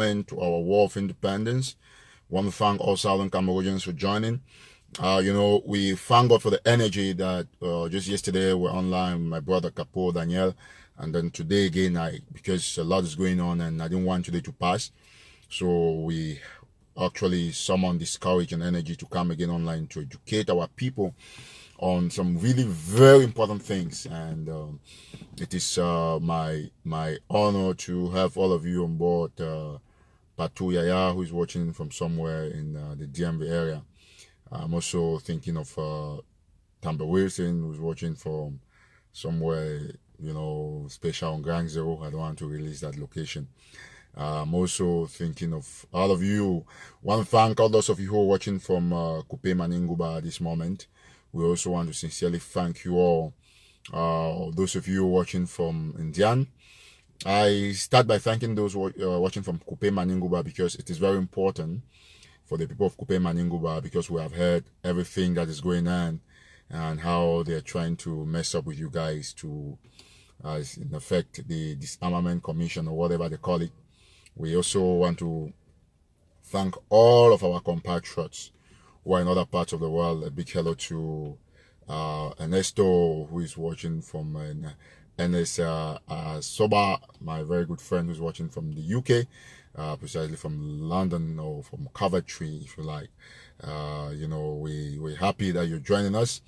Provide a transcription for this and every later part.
to our War of Independence. Want to thank all Southern Cameroonians for joining. We thank God for the energy that just yesterday we're online with my brother Capo Daniel, and then today again because a lot is going on and I didn't want today to pass, so we actually summoned this courage and energy to come again online to educate our people on some really very important things, and it is my honor to have all of you on board. Patu Yaya, who is watching from somewhere in the DMV area. I'm also thinking of Tamba Wilson, who's watching from somewhere, special on Grand Zero. I don't want to release that location. I'm also thinking of all of you. Want to thank all those of you who are watching from Kupe Maninguba at this moment. We also want to sincerely thank you all. Those of you watching from Indian. I start by thanking those watching from Kupe Maninguba because it is very important for the people of Kupe Maninguba, because we have heard everything that is going on and how they're trying to mess up with you guys to, in effect, the Disarmament Commission or whatever they call it. We also want to thank all of our compatriots who are in other parts of the world. A big hello to Ernesto, who is watching from NS Soba, my very good friend who's watching from the UK, precisely from London or from Coventry, if you like. We're happy that you're joining us.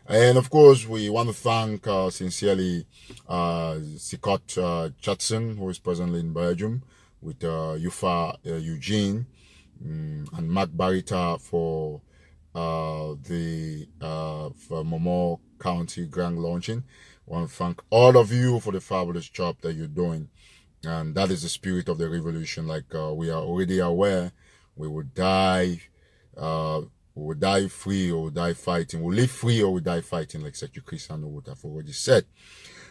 And of course, we want to thank sincerely Sikot Chatson, who is presently in Belgium, with Yufa Eugene and Mark Barita for the Momo County Grand launching. I want to thank all of you for the fabulous job that you're doing, and that is the spirit of the revolution. Like we are already aware, we will die free or die fighting. We'll live free or we die fighting, like Secretary Cristiano would have already said.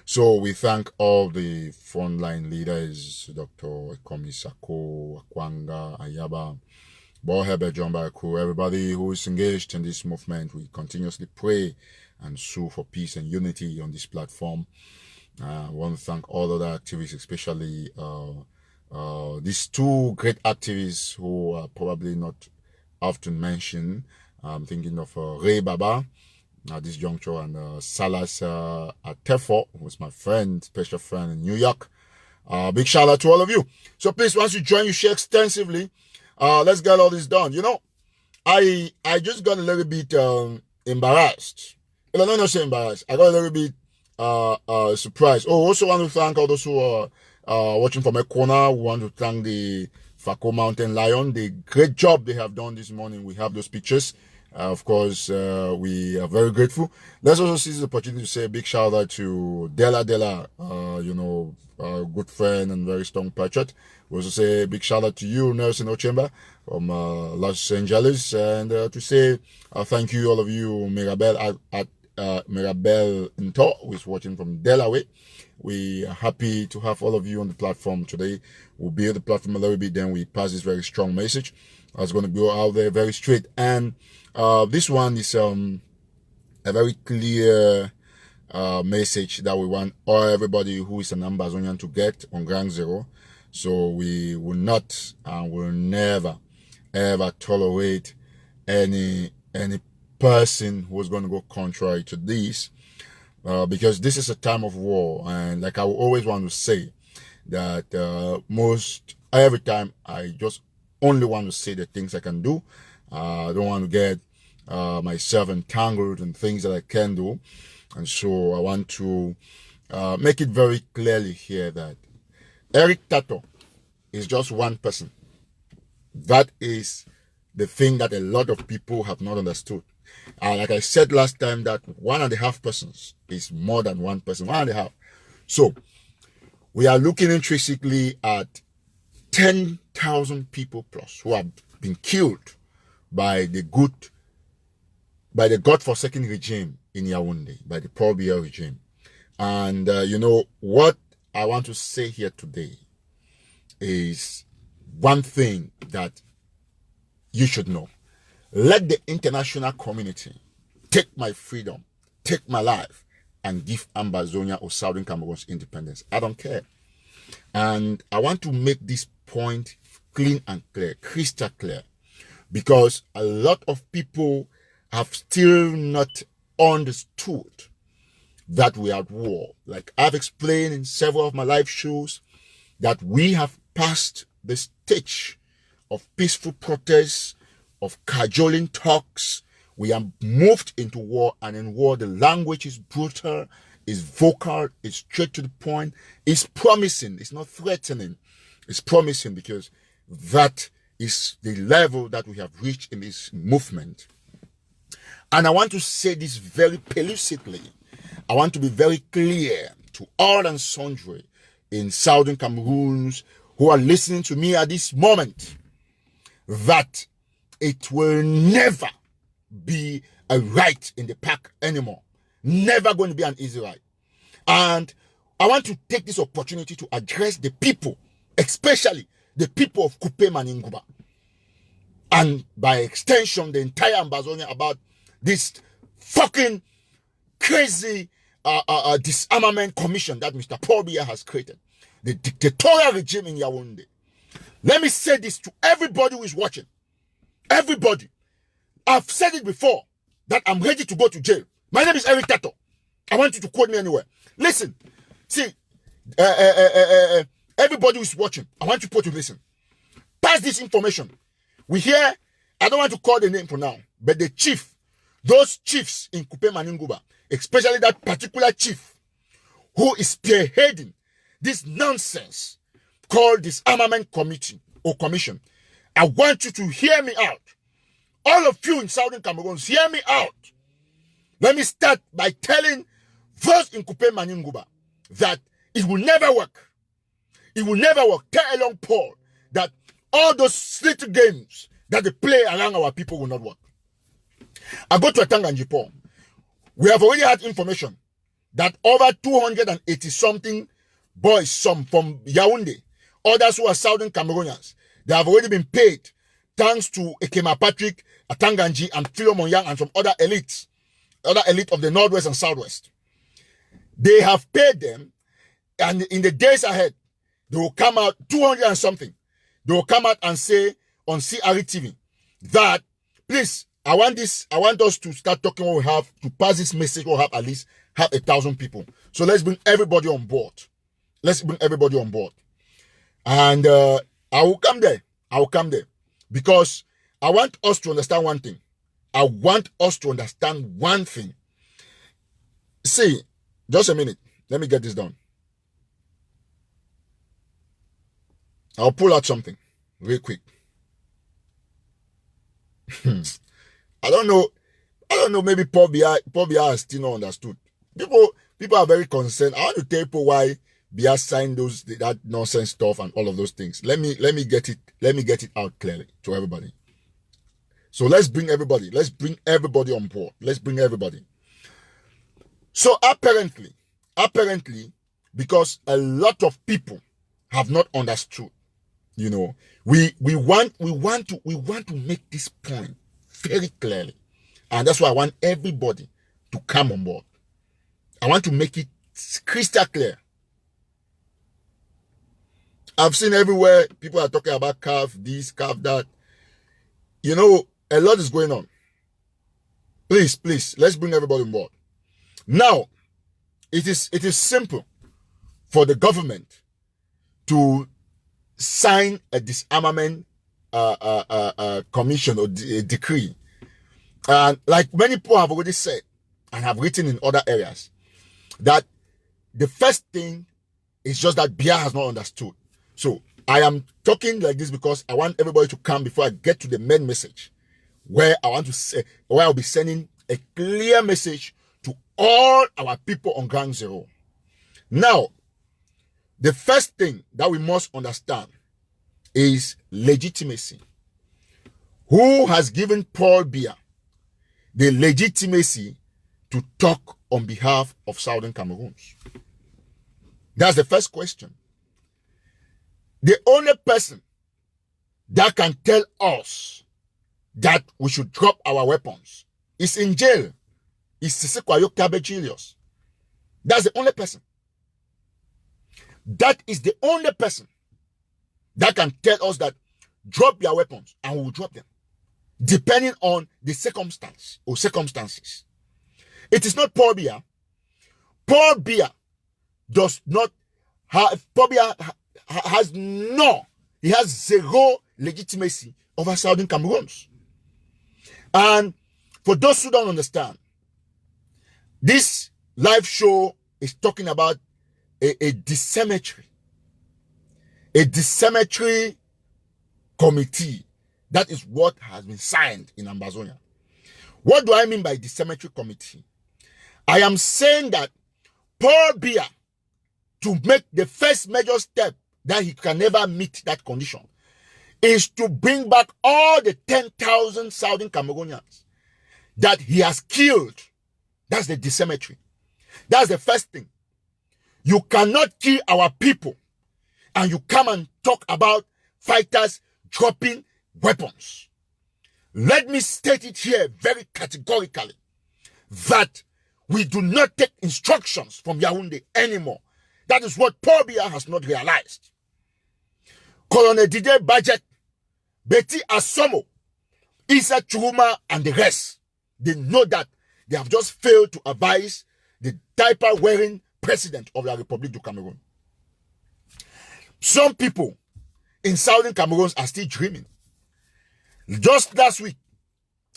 So we thank all the frontline leaders, Dr. Ekomi Sako, Akwanga, Ayaba, Bohebe, John Baraku, everybody who is engaged in this movement. We continuously pray and sue for peace and unity on this platform. I want to thank all other activists, especially these two great activists who are probably not often mentioned. I'm thinking of Ray Baba at this juncture, and Salas Atefo, who's my friend, special friend in New York. Big shout out to all of you. So please, once you join, you share extensively. Let's get all this done. I just got a little bit embarrassed. Well, I'm not saying embarrassed. I got a little bit surprised. Oh, also want to thank all those who are watching from a corner. We want to thank the Fako Mountain Lion, the great job they have done this morning. We have those pictures. Of course, we are very grateful. Let's also seize the opportunity to say a big shout out to Della, good friend and very strong patriot. We also say a big shout out to you, Nelson Ochemba from Los Angeles, and to say thank you, all of you, Mirabel Mirabel Nto, who is watching from Delaware. We are happy to have all of you on the platform today. We'll be on the platform a little bit, then we pass this very strong message. I was going to go out there very straight, and this one is a very clear message that we want everybody who is an Ambazonian to get on Ground Zero. So we will not and will never ever tolerate any person who is going to go contrary to this, because this is a time of war. And like I always want to say that every time I just only want to say the things I can do. I don't want to get myself entangled in things that I can do. And so I want to make it very clearly here that Eric Tato is just one person. That is the thing that a lot of people have not understood. Like I said last time, that 1.5 persons is more than one person, 1.5. So we are looking intrinsically at 10,000 people plus who have been killed by the godforsaken regime in Yaoundé, by the Paul Biya regime. And what I want to say here today is one thing that you should know. Let the international community take my freedom, take my life, and give Ambazonia or Southern Cameroon's independence. I don't care. And I want to make this point clean and clear, crystal clear, because a lot of people have still not understood that we are at war. Like I've explained in several of my live shows, that we have passed the stage of peaceful protests, of cajoling talks. We have moved into war, and in war, the language is brutal, is vocal, is straight to the point, it's promising, it's not threatening, it's promising, because that is the level that we have reached in this movement. And I want to say this very pellucidly. I want to be very clear to all and sundry in southern Cameroons who are listening to me at this moment, that it will never be a ride in the park anymore. Never going to be an easy ride. And I want to take this opportunity to address the people, especially the people of Kupe Maninguba, and by extension the entire Ambazonia, about this fucking crazy disarmament commission that Mr. Paul Biya has created, the dictatorial regime in Yaoundé. Let me say this to everybody who is watching. Everybody. I've said it before, that I'm ready to go to jail. My name is Eric Tato. I want you to quote me anywhere. Listen. See, everybody who is watching, I want you to listen. Pass this information. We hear, I don't want to call the name for now, but the chief, those chiefs in Kupe Maninguba, especially that particular chief who is spearheading this nonsense called disarmament committee or commission. I want you to hear me out. All of you in southern Cameroon, hear me out. Let me start by telling those in Kupe Maninguba that it will never work. It will never work. Tell along Paul that all those little games that they play around our people will not work. I go to Atanganji Paul. We have already had information that over 280 something boys, some from Yaoundé, others who are southern Cameroonians, they have already been paid thanks to Ekema Patrick, Atanganji, and Philemon Yang, and some other elite of the Northwest and Southwest. They have paid them, and in the days ahead, they will come out, 200 and something, they will come out and say on CRE that, please, I want us to start talking what we have, to pass this message, we'll have at least 1,000 people. So let's bring everybody on board. Let's bring everybody on board. And I will come there. Because I want us to understand one thing. See, just a minute. Let me get this done. I'll pull out something real quick. I don't know, maybe Paul Biya has still not understood. People are very concerned. I want to tell people why Biya signed that nonsense stuff and all of those things. Let me get it out clearly to everybody. So let's bring everybody on board. Let's bring everybody. So apparently, because a lot of people have not understood, we want to make this point very clearly. And that's why I want everybody to come on board. I want to make it crystal clear. I've seen everywhere people are talking about calf this, calf that. A lot is going on. Please, let's bring everybody on board. Now, it is simple for the government to sign a disarmament commission or a decree. And like many people have already said and have written in other areas, that the first thing is just that Biya has not understood. So I am talking like this because I want everybody to come before I get to the main message, where I'll be sending a clear message to all our people on ground zero. Now, the first thing that we must understand is legitimacy. Who has given Paul Biya the legitimacy to talk on behalf of Southern Cameroons? That's the first question. The only person that can tell us that we should drop our weapons is in jail. Is Sisekwayo Kabe Julius. That's the only person. That is the only person that can tell us that drop their weapons, and we will drop them, depending on the circumstance or circumstances. It is not Paul Biya. Paul Biya does not have, Paul Biya has he has zero legitimacy over Southern Cameroons. And for those who don't understand, this live show is talking about a discemetery. A discemetery committee. That is what has been signed in Ambazonia. What do I mean by discemetery committee? I am saying that Paul Biya, to make the first major step that he can never meet that condition, is to bring back all the 10,000 Southern Cameroonians that he has killed. That's the discemetery. That's the first thing. You cannot kill our people and you come and talk about fighters dropping weapons. Let me state it here very categorically that we do not take instructions from Yaoundé anymore. That is what Paul Biya has not realized. Colonel Didier Badjet, Betty Asomo, Issa Churuma, and the rest, they know that they have just failed to advise the diaper-wearing president of the Republic du Cameroon. Some people in Southern Cameroon are still dreaming. Just last week,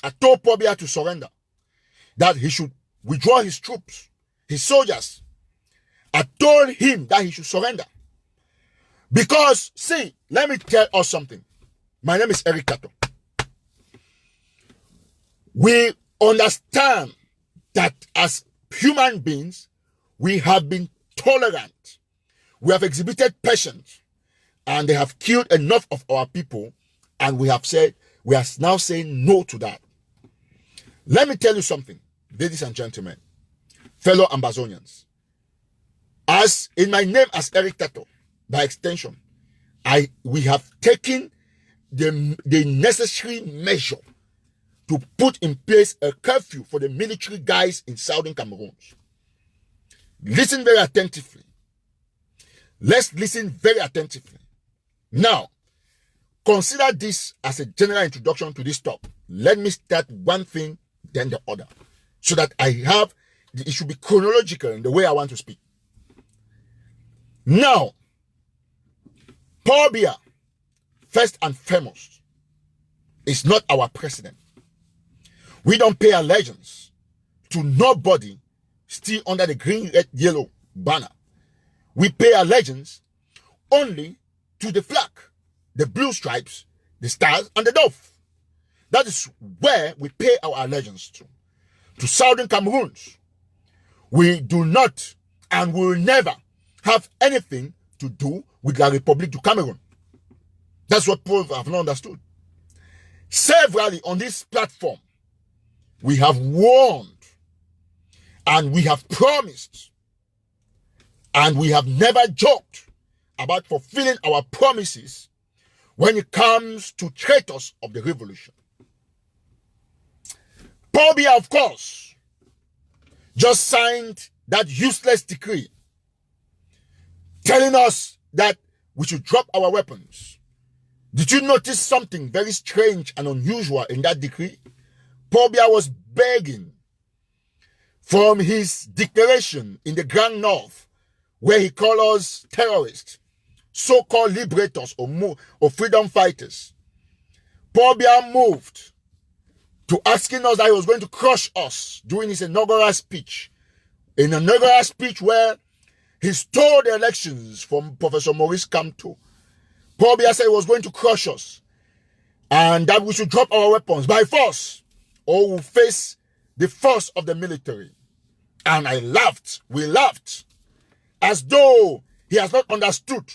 I told Paul Biya to surrender, that he should withdraw his troops, his soldiers. I told him that he should surrender. Because, see, let me tell us something. My name is ERICO. We understand that as human beings, we have been tolerant. We have exhibited patience. And they have killed enough of our people. And we have said, we are now saying no to that. Let me tell you something, ladies and gentlemen, fellow Ambazonians. As in my name as ERICO, by extension, we have taken the necessary measure to put in place a curfew for the military guys in Southern Cameroon. Listen very attentively. Let's listen very attentively. Now, consider this as a general introduction to this talk. Let me start one thing, then the other, so that it should be chronological in the way I want to speak. Now, Paul Biya, first and foremost, is not our president. We don't pay allegiance to nobody still under the green, red, yellow banner. We pay allegiance only to the flag, the blue stripes, the stars, and the dove. That is where we pay our allegiance to. To Southern Cameroons, we do not and will never have anything to do with the Republic du Cameroon. That's what people have not understood. Severally on this platform, we have warned and we have promised and we have never joked about fulfilling our promises when it comes to traitors of the revolution. Paul Biya, of course, just signed that useless decree telling us that we should drop our weapons. Did you notice something very strange and unusual in that decree? Paul Biya was begging from his declaration in the Grand North, where he called us terrorists, so-called liberators or freedom fighters. Paul Biya moved to asking us that he was going to crush us during his inaugural speech. In an inaugural speech where he stole the elections from Professor Maurice Kamto. Paul Biya said he was going to crush us and that we should drop our weapons by force or we'll face the force of the military. And I laughed. We laughed as though he has not understood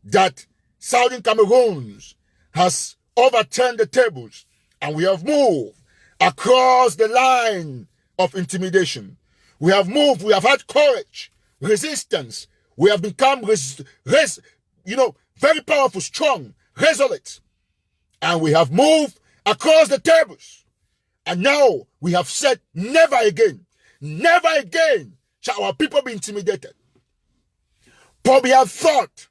that Southern Cameroons has overturned the tables and we have moved across the line of intimidation. We have moved, we have had courage, resistance. We have become, very powerful, strong, resolute. And we have moved across the tables. And now we have said, never again shall our people be intimidated. Paul Biya thought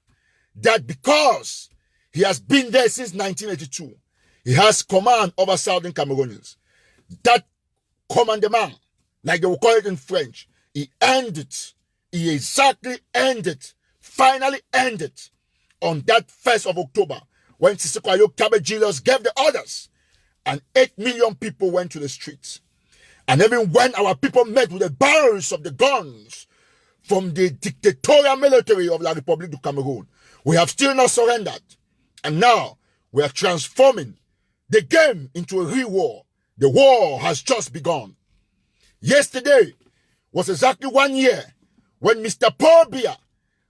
that because He has been there since 1982. He has command over Southern Cameroonians. That commandement, like they will call it in French, he ended. He exactly ended, finally ended, on that 1st of October, when Sisikoyo Cabbage gave the orders, and 8 million people went to the streets. And even when our people met with the barrels of the guns from the dictatorial military of La République du Cameroon, we have still not surrendered. And now we are transforming the game into a real war. The war has just begun. Yesterday was exactly 1 year when Mr. Paul Biya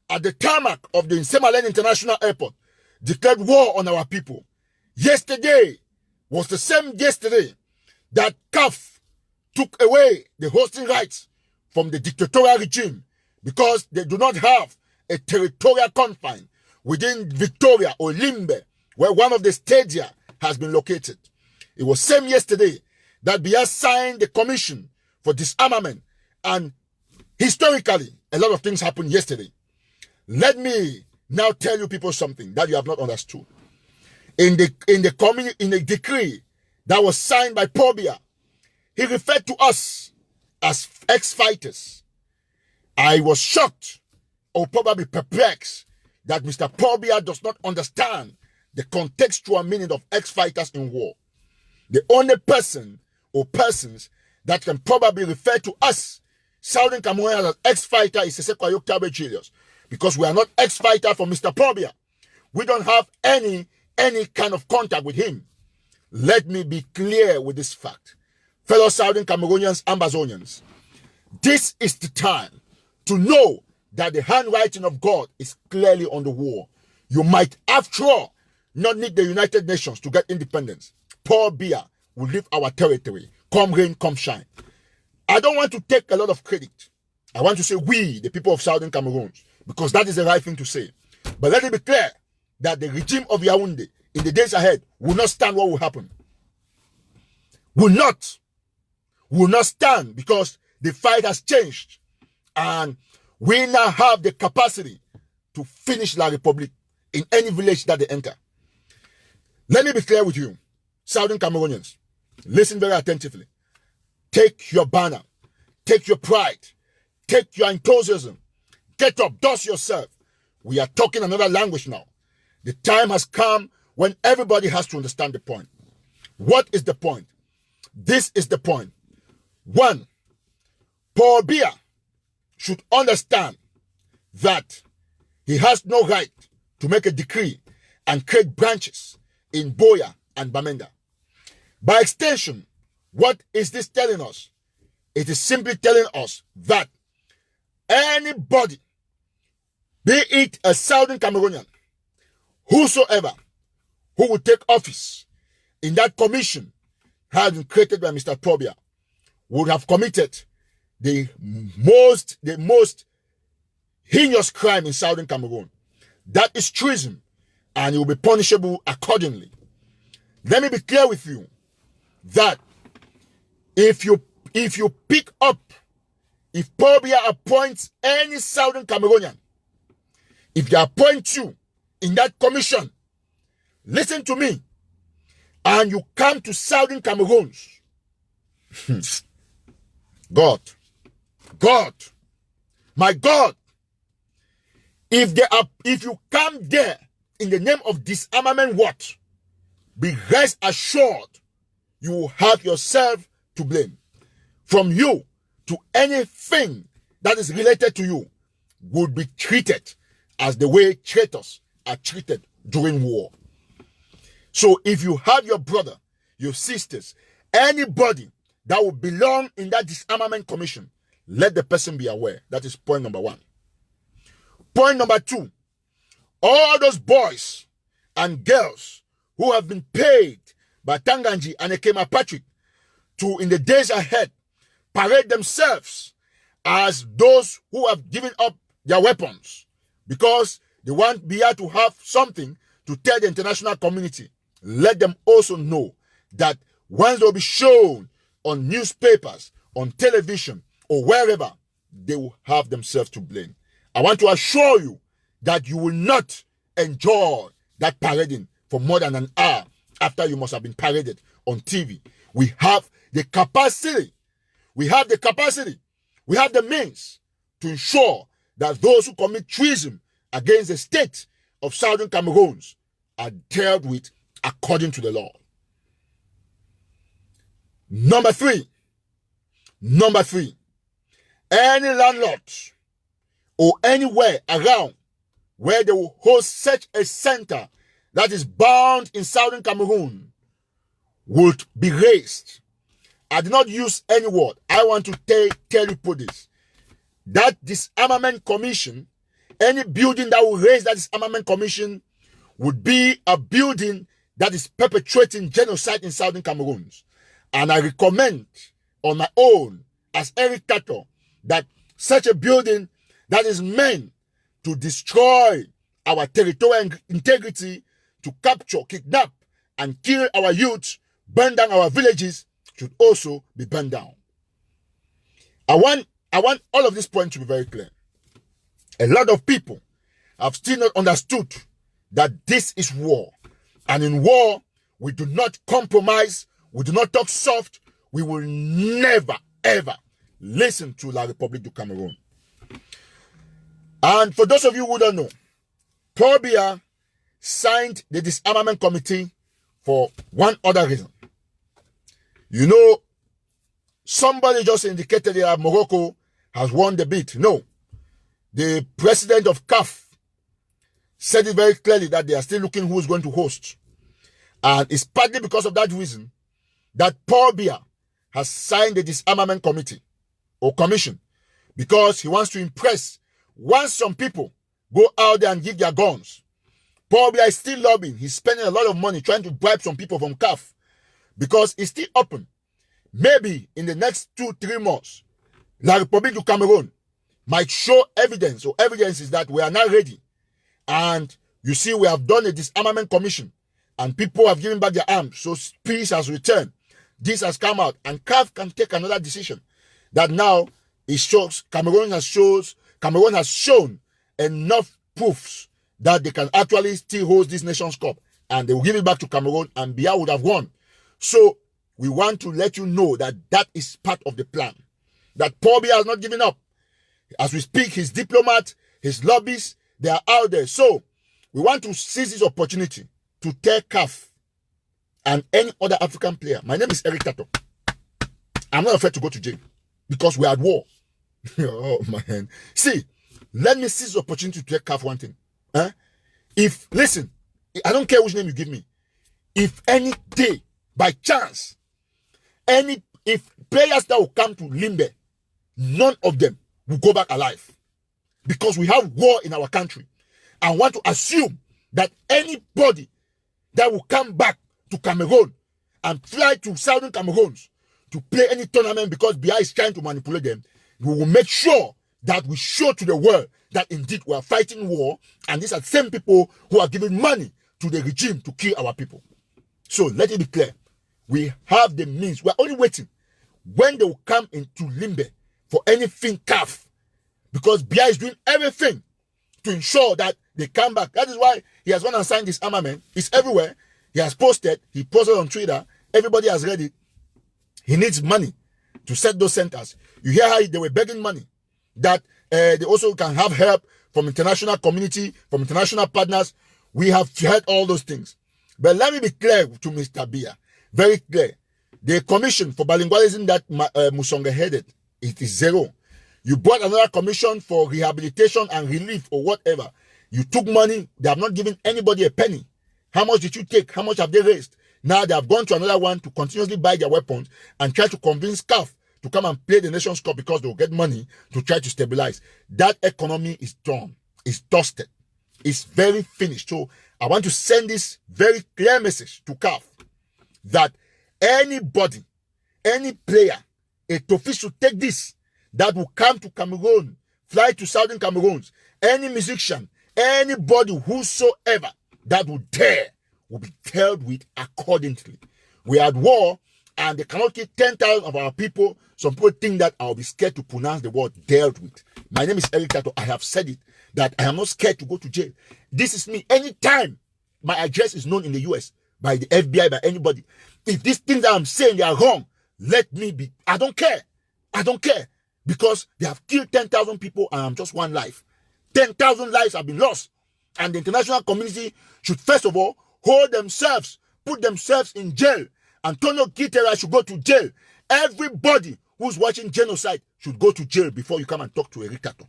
at the tarmac of the Nsemalen International Airport declared war on our people. Yesterday was the same yesterday that CAF took away the hosting rights from the dictatorial regime because they do not have a territorial confine within Victoria or Limbe, where one of the stadia has been located. It was same yesterday that Biya signed the commission for disarmament, and historically, a lot of things happened yesterday. Let me now tell you people something that you have not understood. In the decree that was signed by Paul Biya, he referred to us as ex-fighters. I was shocked or probably perplexed that Mr. Paul Biya does not understand the contextual meaning of ex-fighters in war. The only person or persons that can probably refer to us, Southern Cameroonians, as ex-fighter is Sisikoyo Cabbage, because we are not ex-fighter for Mr. Paul Biya. We don't have any kind of contact with him. Let me be clear with this fact. Fellow Southern Cameroonians, Amazonians, this is the time to know that the handwriting of God is clearly on the wall. You might, after all, not need the United Nations to get independence. Paul Biya will leave our territory, come rain, come shine. I don't want to take a lot of credit. I want to say we, the people of Southern Cameroon, because that is the right thing to say. But let it be clear that the regime of Yaoundé in the days ahead will not stand what will happen. Will not stand, because the fight has changed. And we now have the capacity to finish La République in any village that they enter. Let me be clear with you, Southern Cameroonians. Listen very attentively. Take your banner. Take your pride. Take your enthusiasm. Get up. Dust yourself. We are talking another language now. The time has come when everybody has to understand the point. What is the point? This is the point. 1. Paul Biya should understand that he has no right to make a decree and create branches in Boya and Bamenda. By extension, what is this telling us? It is simply telling us that anybody, be it a Southern Cameroonian, whosoever, who will take office in that commission has been created by Mr. Paul Biya, would have committed the most heinous crime in Southern Cameroon. That is treason, and it will be punishable accordingly. Let me be clear with you that if you pick up, if Paul Biya appoints any Southern Cameroonian, if they appoint you in that commission, listen to me, and you come to Southern Cameroons, God, my God, if you come there in the name of disarmament, what? Be rest assured you will have yourself to blame. From you to anything that is related to you would be treated as the way traitors are treated during war. So if you have your brother, your sisters, anybody that will belong in that disarmament commission, let the person be aware. That is point number 1. Point number 2, all those boys and girls who have been paid by Tanganji and Ekema Patrick to, in the days ahead, parade themselves as those who have given up their weapons because they want Biya to have something to tell the international community. Let them also know that once they'll be shown on newspapers, on television, or wherever, they will have themselves to blame. I want to assure you that you will not enjoy that parading for more than an hour after you must have been paraded on TV. We have the capacity. We have the capacity. We have the means to ensure that those who commit treason against the state of Southern Cameroons are dealt with according to the law. Number three, any landlord or anywhere around where they will host such a center that is bound in Southern Cameroon would be raised. I did not use any word. I want to tell you this. That disarmament commission, any building that will raise that disarmament commission would be a building that is perpetrating genocide in Southern Cameroons. And I recommend on my own as ERICO that such a building that is meant to destroy our territorial integrity, to capture, kidnap, and kill our youth, burn down our villages, should also be burned down. I want all of these points to be very clear. A lot of people have still not understood that this is war. And in war, we do not compromise. We do not talk soft. We will never, ever listen to La République du Cameroon. And for those of you who don't know, Paul Biya signed the disarmament committee for one other reason. You know, somebody just indicated that Morocco has won the bid. No. The president of CAF said it very clearly that they are still looking who is going to host. And it's partly because of that reason that Paul Biya has signed the disarmament committee or commission, because he wants to impress. Once some people go out there and give their guns, Paul Biya is still lobbying. He's spending a lot of money trying to bribe some people from CAF, because it's still open. Maybe in the next 2-3 months, La République du Cameroon might show evidence, or evidence is that we are not ready. And you see, we have done a disarmament commission and people have given back their arms. So peace has returned. This has come out, and CAF can take another decision that now it shows Cameroon has shown enough proofs that they can actually still host this Nations Cup, and they will give it back to Cameroon, and Biya would have won. So we want to let you know that that is part of the plan. That Paul Biya has not given up. As we speak, his diplomat, his lobbyists, they are out there. So we want to seize this opportunity to tell CAF and any other African player. My name is ERICO. I'm not afraid to go to jail because we are at war. Oh, man. See, let me seize the opportunity to tell CAF one thing. Listen, I don't care which name you give me. If any day, by chance, if players that will come to Limbe, none of them will go back alive. Because we have war in our country. I want to assume that anybody that will come back to Cameroon and fly to Southern Cameroons to play any tournament because Biya is trying to manipulate them, we will make sure that we show to the world that indeed we are fighting war, and these are the same people who are giving money to the regime to kill our people. So let it be clear. We have the means. We are only waiting when they will come into Limbe for anything CAF, because Biya is doing everything to ensure that they come back. That is why he has gone and signed this armament. It's everywhere. He has posted. He posted on Twitter. Everybody has read it. He needs money to set those centers. You hear how they were begging money, that they also can have help from international community, from international partners. We have heard all those things. But let me be clear to Mr. Biya. Very clear. The commission for bilingualism that Musonga headed, it is zero. You brought another commission for rehabilitation and relief or whatever. You took money. They have not given anybody a penny. How much did you take? How much have they raised? Now they have gone to another one to continuously buy their weapons and try to convince CAF to come and play the Nations Cup because they will get money to try to stabilize. That economy is done. It's dusted. It's very finished. So I want to send this very clear message to CAF that anybody, any player, a Tofi should take this, that will come to Cameroon, fly to Southern Cameroons, any musician, anybody whosoever that would dare will be dealt with accordingly. We are at war, and they cannot kill 10,000 of our people. Some people think that I'll be scared to pronounce the word dealt with. My name is ERICO. I have said it, that I am not scared to go to jail. This is me. Anytime my address is known in the US by the FBI, by anybody. If these things that I'm saying, they are wrong, let me be. I don't care. I don't care. Because they have killed 10,000 people and I'm just one life. 10,000 lives have been lost. And the international community should first of all hold themselves, put themselves in jail. Antonio Guterres should go to jail. Everybody who's watching genocide should go to jail before you come and talk to a dictator.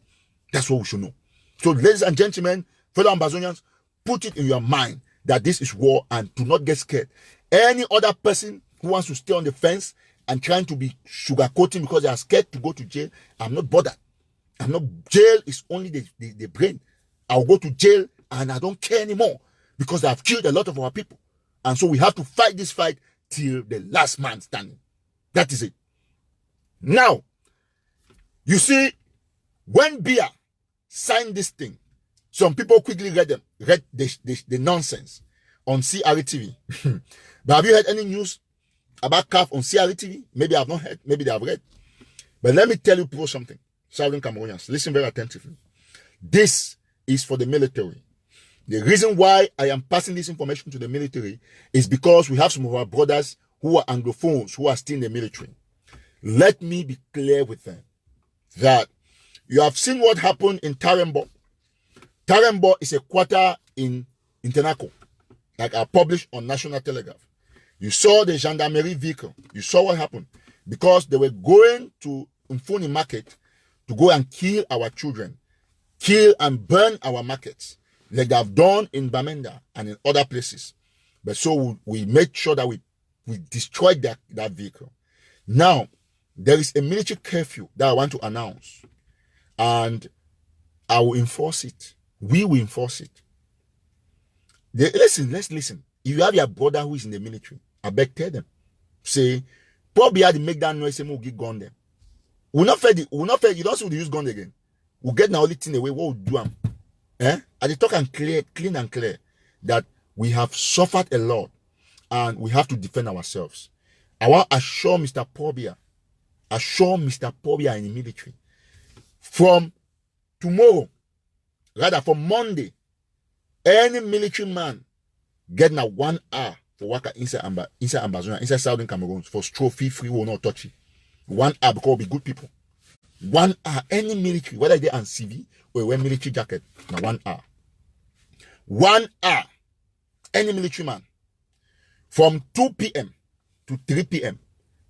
That's what we should know. So, ladies and gentlemen, fellow Ambazonians, put it in your mind that this is war and do not get scared. Any other person who wants to stay on the fence and trying to be sugarcoating because they are scared to go to jail, I'm not bothered. I'm not. Jail is only the brain. I'll go to jail and I don't care anymore because they have killed a lot of our people. And so we have to fight this fight till the last man standing. That is it. Now, you see, when Biya signed this thing, some people quickly read the nonsense on CRTV. But have you heard any news about CAF on CRTV? Maybe I have not heard. Maybe they have read. But let me tell you people something. Southern Cameroonians, listen very attentively. This is for the military. The reason why I am passing this information to the military is because we have some of our brothers who are Anglophones, who are still in the military. Let me be clear with them that you have seen what happened in Tarembo. Tarembo is a quarter in Internaco, like I published on National Telegraph. You saw the gendarmerie vehicle. You saw what happened because they were going to Mfuni market to go and kill our children, kill and burn our markets, like they have done in Bamenda and in other places. But so we made sure that we destroyed that vehicle. Now, there is a military curfew that I want to announce, and I will enforce it. We will enforce it. Let's listen. If you have your brother who is in the military, I beg tell them. Say, probably had to make that noise, say, we'll get gun them. We'll not fail, you don't see to use gun again. We'll get now only thing away, what we'll do them. I talk and clean and clear that we have suffered a lot and we have to defend ourselves. I want to assure Mr. Biya in the military, from tomorrow, rather from Monday, any military man get now 1 hour for work inside Ambazonia, inside Southern Cameroons, for trophy free will not touch it. 1 hour because we'll be good people. 1 hour, any military, whether they are on CV or wear military jacket, now 1 hour. 1 hour, any military man, from 2 p.m. to 3 p.m.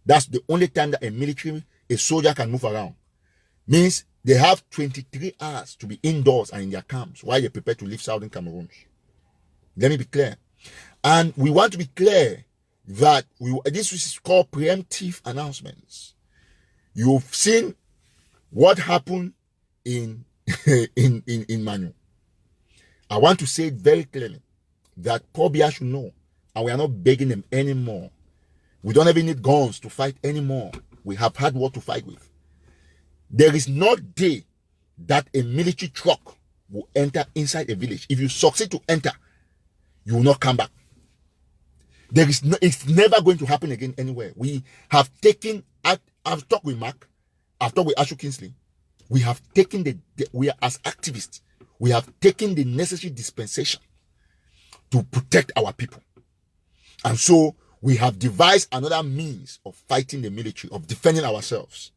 That's the only time that a soldier can move around. Means they have 23 hours to be indoors and in their camps while they prepare to leave Southern Cameroons. Let me be clear. And we want to be clear that this is called preemptive announcements. You've seen what happened in Manu. I want to say it very clearly that Biya should know, and we are not begging them anymore. We don't even need guns to fight anymore. We have had what to fight with. There is no day that a military truck will enter inside a village. If you succeed to enter, you will not come back. It's never going to happen again anywhere. We have taken, I've talked with Mark, I've talked with Ashu Kingsley. We have taken we are as activists, we have taken the necessary dispensation to protect our people. And so we have devised another means of fighting the military, of defending ourselves.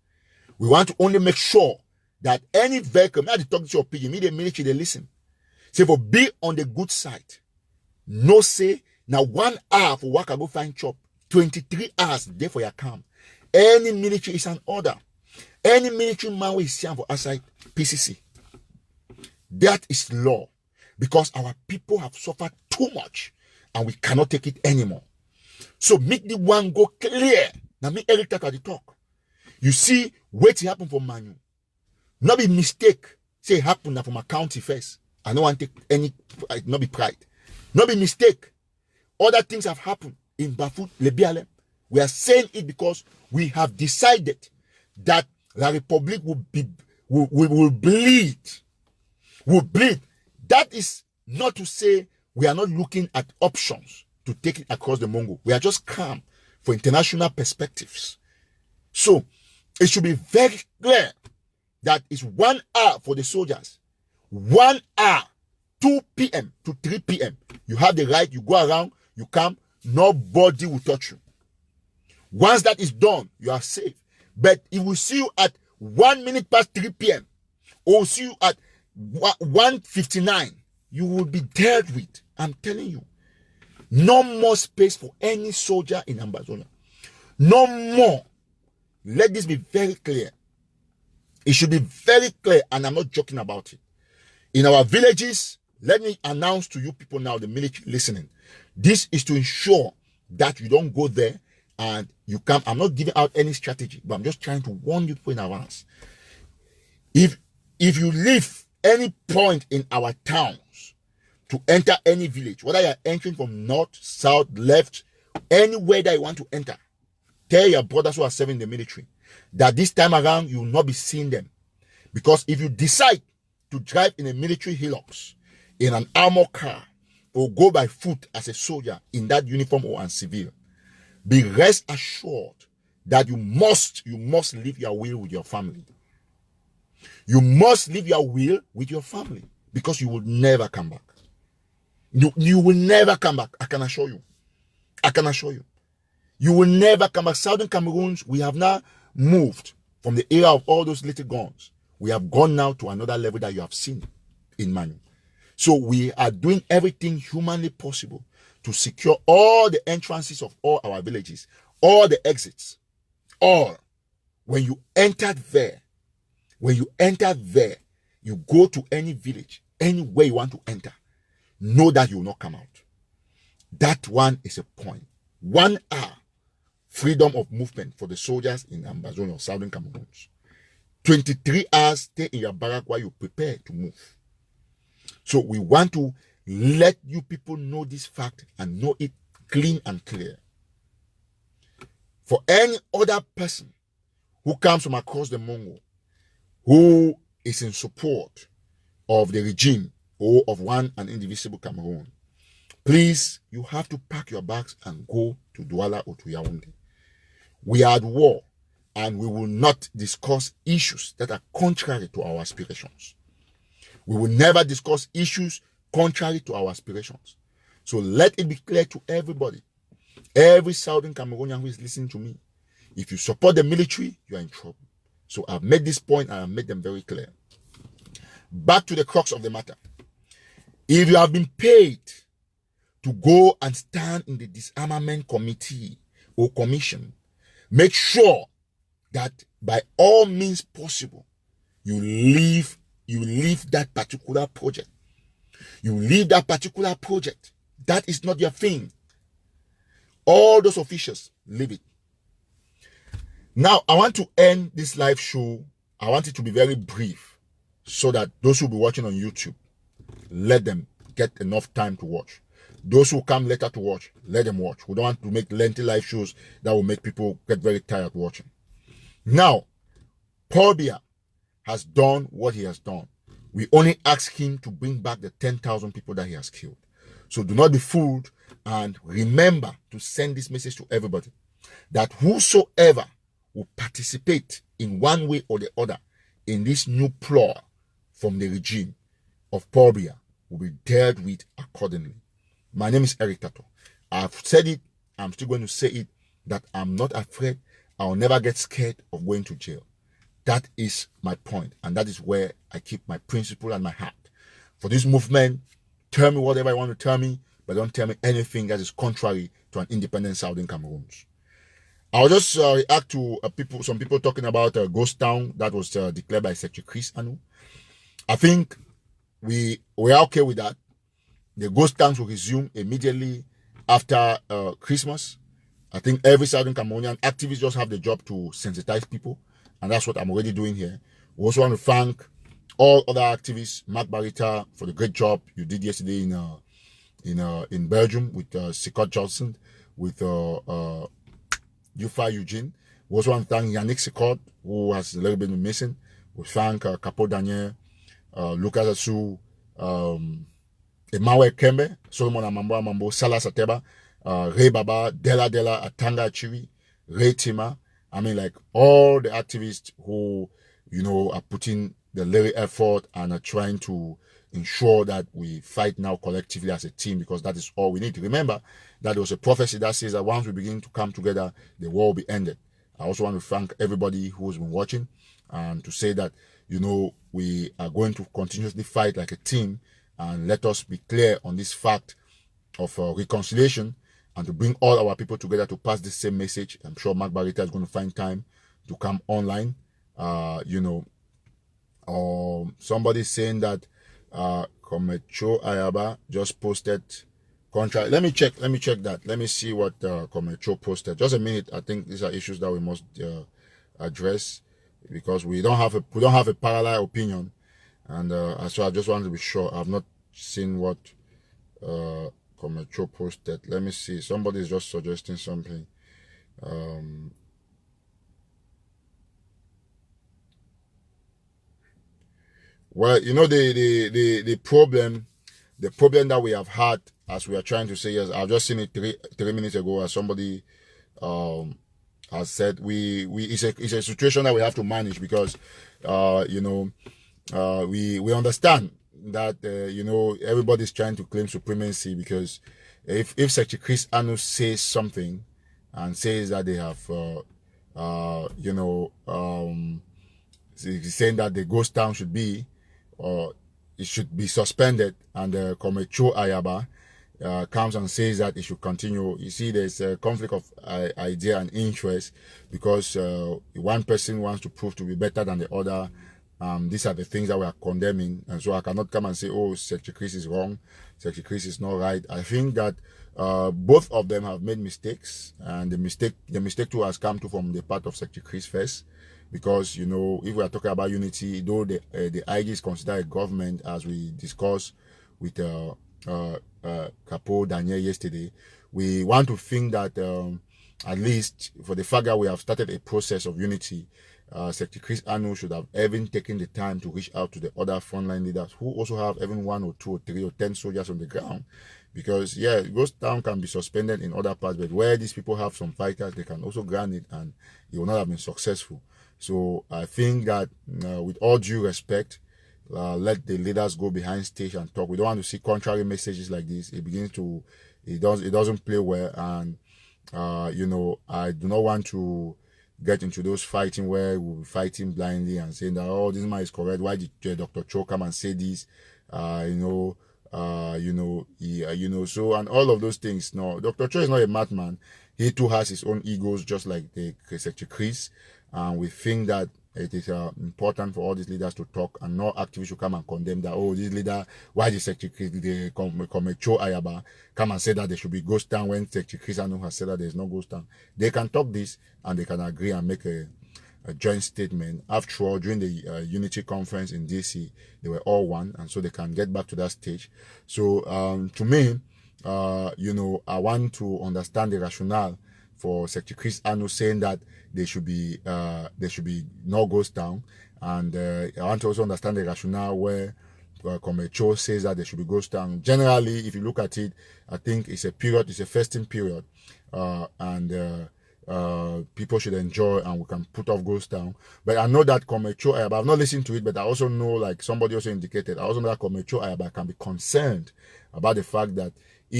We want to only make sure that any vehicle, may I talk to your opinion, me the military, they listen. Say for be on the good side. No say, now 1 hour for work I go find chop, 23 hours there for your camp. Any military is an order. Any military man will see for outside PCC. That is law. Because our people have suffered too much and we cannot take it anymore. So make the one go clear. Now me Eric at the talk. You see, wait happen for Manu. Not be mistake. Say it happen now for my county first. I don't want to take any, not be pride. Not be mistake. Other things have happened in Bafut, Lebialem. We are saying it because we have decided that the Republic will bleed. Will bleed. That is not to say we are not looking at options to take it across the Mongo. We are just calm for international perspectives. So it should be very clear that it's 1 hour for the soldiers. 1 hour, 2 p.m. to 3 p.m. You have the right. You go around. You come. Nobody will touch you. Once that is done, you are safe. But if we see you at 1 minute past 3 p.m. or see you at 1:59, you will be dealt with. I'm telling you. No more space for any soldier in Ambazonia. No more. Let this be very clear. It should be very clear, and I'm not joking about it. In our villages, let me announce to you people now, the military listening. This is to ensure that you don't go there and you come. I'm not giving out any strategy, but I'm just trying to warn you people in advance. If you leave any point in our towns to enter any village, whether you're entering from north, south, left, anywhere that you want to enter, tell your brothers who are serving the military that this time around you will not be seeing them. Because if you decide to drive in a military hilux, in an armored car, or go by foot as a soldier in that uniform or as civil, be rest assured that you must leave your will with your family. You must leave your will with your family, because you will never come back. You will never come back. I can assure you. I can assure you. You will never come back. Southern Cameroons, we have now moved from the era of all those little guns. We have gone now to another level that you have seen in Manu. So we are doing everything humanly possible to secure all the entrances of all our villages, all the exits, all. When you enter there, you go to any village, anywhere you want to enter, know that you will not come out. That one is a point. 1 hour freedom of movement for the soldiers in Ambazonia or Southern Cameroons. 23 hours stay in your barrack while you prepare to move. So we want to let you people know this fact and know it clean and clear. For any other person who comes from across the Mongol, who is in support of the regime or of one and indivisible Cameroon, please, you have to pack your bags and go to Douala or to Yaoundé. We are at war, and we will not discuss issues that are contrary to our aspirations. We will never discuss issues contrary to our aspirations. So let it be clear to everybody, every Southern Cameroonian who is listening to me, if you support the military, you are in trouble. So I've made this point and I've made them very clear. Back to the crux of the matter. If you have been paid to go and stand in the disarmament committee or commission, make sure that by all means possible, you leave that particular project. You leave that particular project. That is not your thing. All those officials, leave it. Now, I want to end this live show. I want it to be very brief so that those who will be watching on YouTube, let them get enough time to watch. Those who come later to watch, let them watch. We don't want to make lengthy live shows that will make people get very tired watching. Now, Paul Biya has done what he has done. We only ask him to bring back the 10,000 people that he has killed. So do not be fooled, and remember to send this message to everybody, that whosoever will participate in one way or the other in this new plot from the regime of Paul Biya will be dealt with accordingly. My name is Eric Tato. I've said it, I'm still going to say it, that I'm not afraid. I'll never get scared of going to jail. That is my point, and that is where I keep my principle and my heart. For this movement, tell me whatever you want to tell me, but don't tell me anything that is contrary to an independent Southern Cameroons. I'll just react to some people talking about a ghost town that was declared by Secretary Chris Anu. I think we are okay with that. The ghost towns will resume immediately after Christmas. I think every Southern Cameroonian activists just have the job to sensitize people, and that's what I'm already doing here. We also want to thank all other activists, Mark Barita, for the great job you did yesterday in Belgium with Scott Johnson, with Yufa Eugene. We also want to thank Yannick Sikot, who has a little bit been missing. We thank Capo Daniel, Lucas Asu, Emawe Kembe, Solomon Amambo, Salah Sateba, Ray Baba, Della Atanga Chiwi, Ray Tima. I mean, like all the activists who, are putting the little effort and are trying to ensure that we fight now collectively as a team, because that is all we need. Remember that there was a prophecy that says that once we begin to come together, the war will be ended. I also want to thank everybody who's been watching, and to say that, we are going to continuously fight like a team, and let us be clear on this fact of reconciliation, and to bring all our people together to pass the same message. I'm sure Mark Barita is going to find time to come online. Somebody saying that Komecho Ayaba just posted contract. Let me check that. Let me see what Komecho posted. Just a minute. I think these are issues that we must address, because we don't have a parallel opinion, and so I just wanted to be sure. I've not seen what Komecho posted. Let me see. Somebody is just suggesting something. Well, the problem that we have had, as we are trying to say, yes, I've just seen it three minutes ago, as somebody has said, it's a situation that we have to manage, because we understand that everybody's trying to claim supremacy, because if Secretary Chris Anu says something and says that they have saying that the ghost town should be, or it should be suspended, and Komecho Ayaba comes and says that it should continue. You see, there's a conflict of idea and interest, because one person wants to prove to be better than the other. These are the things that we are condemning, and so I cannot come and say, oh, Secretary Chris is wrong, Secretary Chris is not right. I think that both of them have made mistakes, and the mistake too has come from the part of Secretary Chris first, because if we are talking about unity, though the IG is considered a government, as we discussed with Capo Daniel yesterday, we want to think that at least for the fact that we have started a process of unity, Secretary Chris Anu should have even taken the time to reach out to the other frontline leaders who also have even 1 or 2 or 3 or 10 soldiers on the ground, because ghost town can be suspended in other parts, but where these people have some fighters, they can also grant it, and it will not have been successful. So I think that with all due respect, let the leaders go behind stage and talk. We don't want to see contrary messages like this. It doesn't play well, and I do not want to get into those fighting where we'll be fighting blindly and saying that, oh, this man is correct. Why did Dr. Cho come and say this? So, and all of those things. No, Dr. Cho is not a madman. He too has his own egos, just like the Secretary Chris. And we think that it is important for all these leaders to talk, and no activists should come and condemn that, oh, this leader, why did Secretary Chris, the Komecho Ayaba, come and say that there should be ghost town when Secretary Chris Anu has said that there is no ghost town? They can talk this, and they can agree and make a joint statement. After all, during the Unity Conference in DC, they were all one, and so they can get back to that stage. So to me, I want to understand the rationale for Secretary Chris Anu saying that there should be no ghost town, and I want to also understand the rationale where Komecho says that there should be ghost town. Generally, if you look at it, I think it's a festive period, and people should enjoy, and we can put off ghost town. But I know that Komecho Ayaba, I've not listened to it, but I also know, like somebody also indicated, I also know that Komecho Ayaba can be concerned about the fact that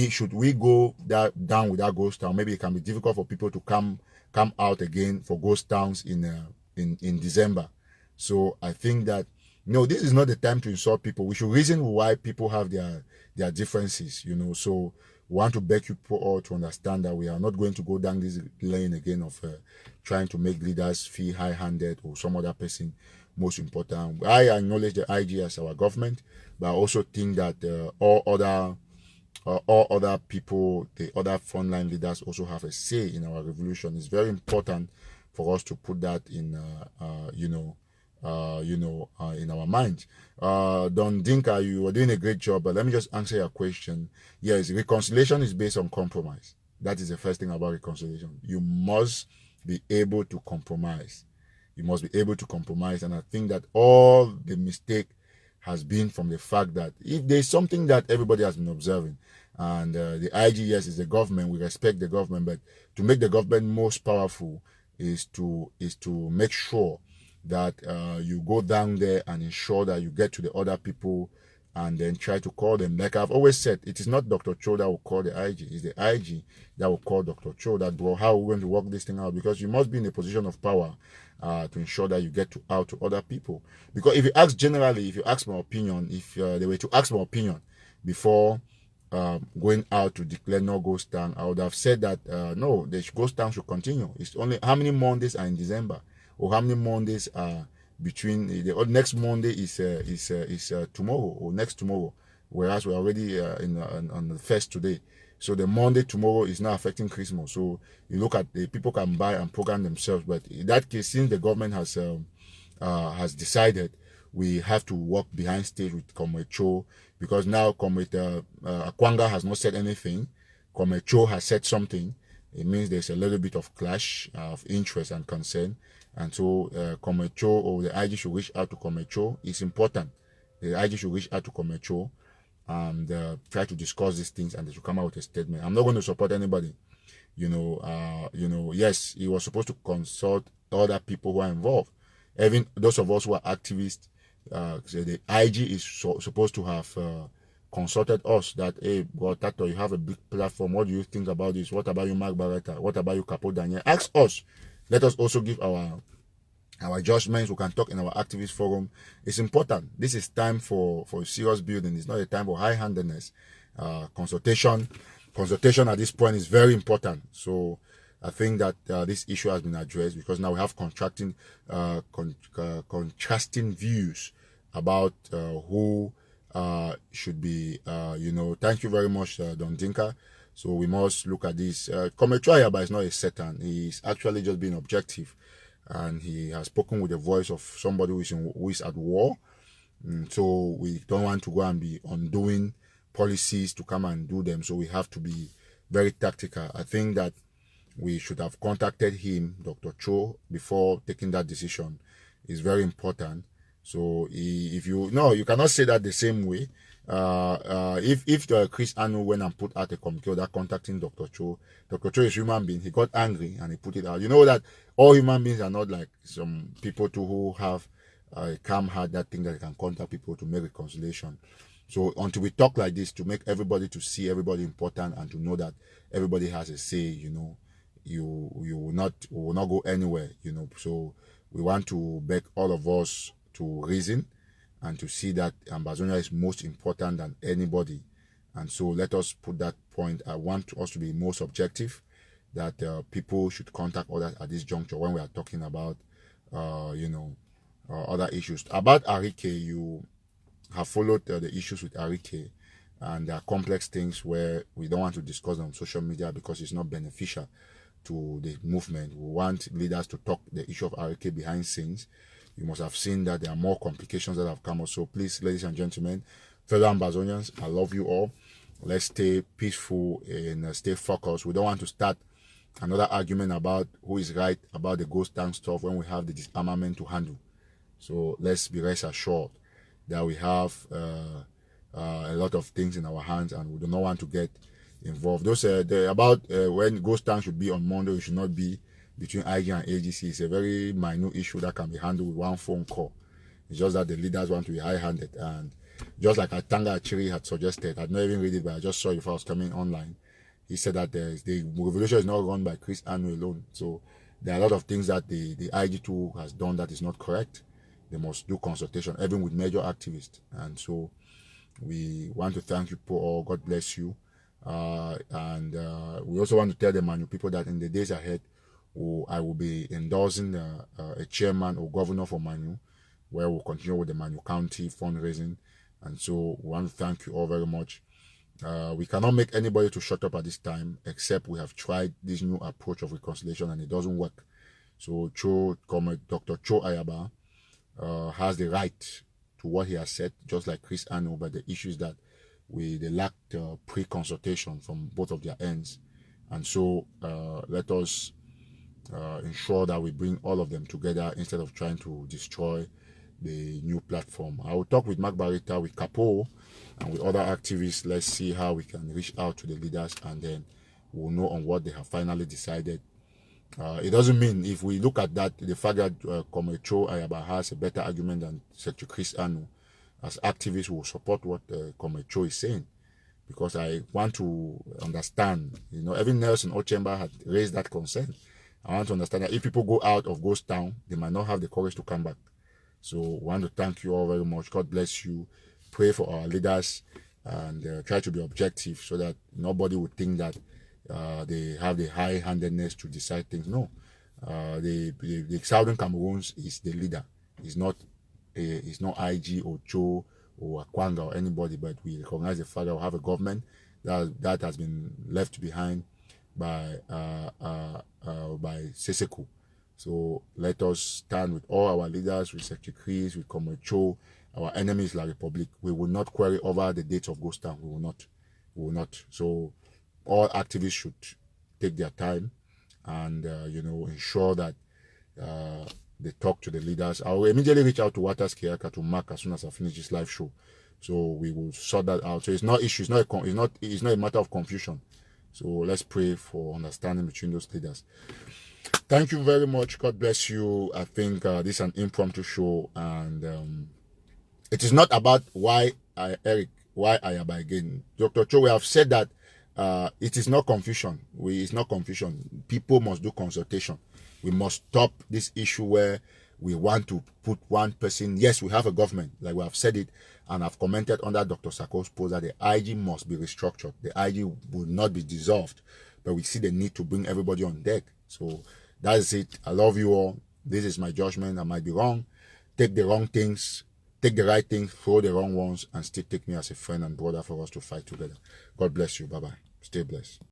should we go down with that ghost town, maybe it can be difficult for people to come out again for ghost towns in December. So I think that this is not the time to insult people. We should reason why people have their differences. So we want to beg you all to understand that we are not going to go down this lane again of trying to make leaders feel high-handed or some other person most important. I acknowledge the IG as our government, but I also think that all other people, the other frontline leaders, also have a say in our revolution. It's very important for us to put that in our mind. Don Dinka, you are doing a great job, but let me just answer your question. Yes, reconciliation is based on compromise. That is the first thing about reconciliation. You must be able to compromise. You must be able to compromise, and I think that all the mistake has been from the fact that if there's something that everybody has been observing, and the IGS is the government, we respect the government, but to make the government most powerful is to make sure that you go down there and ensure that you get to the other people and then try to call them. Like I've always said, it is not Dr. Cho that will call the IG. It's the IG that will call Dr. Cho that, bro, how are we going to work this thing out? Because you must be in a position of power to ensure that you get out to other people. Because if you ask generally, if you ask my opinion, if they were to ask my opinion before going out to declare no ghost town, I would have said that no, the ghost town should continue. It's only how many Mondays are in December, or how many Mondays are between the next Monday is tomorrow or next tomorrow, whereas we're already on the first today. So the Monday tomorrow is not affecting Christmas. So you look at the people can buy and program themselves. But in that case, since the government has decided, we have to work behind stage with Comrade Cho, because now Comrade Akwanga has not said anything. Comrade Cho has said something. It means there's a little bit of clash of interest and concern. And so Comrade Cho or the IG should reach out to Comrade Cho. It's important. The IG should reach out to Comrade Cho and try to discuss these things, and they should come out with a statement. I'm not going to support anybody. Yes, he was supposed to consult other people who are involved. Even those of us who are activists, the IG is supposed to have consulted us that, hey, well, TATAW, you have a big platform. What do you think about this? What about you, Mark Barretta? What about you, Capo Daniel? Ask us. Let us also give our judgments. We can talk in our activist forum. It's important. This is time for serious building. It's not a time for high-handedness. Consultation at this point is very important. So I think that this issue has been addressed, because now we have contrasting views about who should be, Thank you very much, Don Dinka. So we must look at this. Comrade Ayaba is not a Satan. He's actually just being objective, and he has spoken with the voice of somebody who is at war. So we don't want to go and be undoing policies to come and do them. So we have to be very tactical. I think that we should have contacted him, Dr. Cho, before taking that decision. It's very important. So if you cannot say that the same way. If Chris Anu went and put out a communique without contacting Dr. Cho is a human being. He got angry and he put it out. You know that all human beings are not like some people who have a calm heart that think that they can contact people to make reconciliation. So until we talk like this, to make everybody to see everybody important and to know that everybody has a say, you will not go anywhere, So we want to beg all of us to reason and to see that Ambazonia is most important than anybody. And so let us put that point. I want us to be most objective, that people should contact others at this juncture when we are talking about, other issues. About ERICO, you have followed the issues with ERICO, and there are complex things where we don't want to discuss on social media because it's not beneficial to the movement. We want leaders to talk the issue of ERICO behind scenes. You must have seen that there are more complications that have come up. So please, ladies and gentlemen, fellow Ambazonians, I love you all. Let's stay peaceful and stay focused. We don't want to start another argument about who is right about the ghost tank stuff when we have the disarmament to handle. So let's be rest assured that we have a lot of things in our hands, and we do not want to get involved. Those about when ghost tank should be on Monday, it should not be between IG and AGC. Is a very minute issue that can be handled with one phone call. It's just that the leaders want to be high-handed, and just like Atanga Achiri had suggested, I'd not even read it, but I just saw it if I was coming online. He said that the revolution is not run by Chris Anu alone. So there are a lot of things that the IG2 has done that is not correct. They must do consultation, even with major activists. And so we want to thank you all. God bless you. And we also want to tell the Manu people that in the days ahead, I will be endorsing a chairman or governor for Manu, where we'll continue with the Manu County fundraising. And so we want to thank you all very much. We cannot make anybody to shut up at this time, except we have tried this new approach of reconciliation and it doesn't work. So Dr. Cho Ayaba has the right to what he has said, just like Chris Anu, but the issue is that they lacked pre-consultation from both of their ends. And so let us ensure that we bring all of them together instead of trying to destroy the new platform. I will talk with Mark Barretta, with Capo, and with other activists. Let's see how we can reach out to the leaders, and then we'll know on what they have finally decided. It doesn't mean, if we look at that, the fact that Comrade Cho Ayaba has a better argument than Secretary Chris Anu, as activists, we will support what Comrade Cho is saying, because I want to understand. You know, even Nelson Ochemba had raised that concern. I want to understand that if people go out of Ghost Town, they might not have the courage to come back. So I want to thank you all very much. God bless you. Pray for our leaders and try to be objective so that nobody would think that they have the high-handedness to decide things. No. The Southern Cameroons is the leader. It's not IG or Cho or Akwanga or anybody, but we recognize the fact that we have a government that has been left behind by Seseku. So let us stand with all our leaders, with Secretaries, with Comrade Cho. Our enemies, La Republic. We will not query over the dates of Ghost Town. We will not. We will not. So all activists should take their time and ensure that they talk to the leaders. I will immediately reach out to Waters Kiaka to Mark as soon as I finish this live show. So we will sort that out. So it's not issue. It's not a matter of confusion. So let's pray for understanding between those leaders. Thank you very much. God bless you. I think this is an impromptu show, and it is not about why I am again. Dr. Cho, we have said that it is not confusion. It's not confusion. People must do consultation. We must stop this issue where we want to put one person. Yes, we have a government, like we have said it, and I've commented under Dr. Sako's post that the IG must be restructured. The IG will not be dissolved, but we see the need to bring everybody on deck. So that's it. I love you all. This is my judgment. I might be wrong. Take the wrong things. Take the right things, throw the wrong ones, and still take me as a friend and brother for us to fight together. God bless you. Bye-bye. Stay blessed.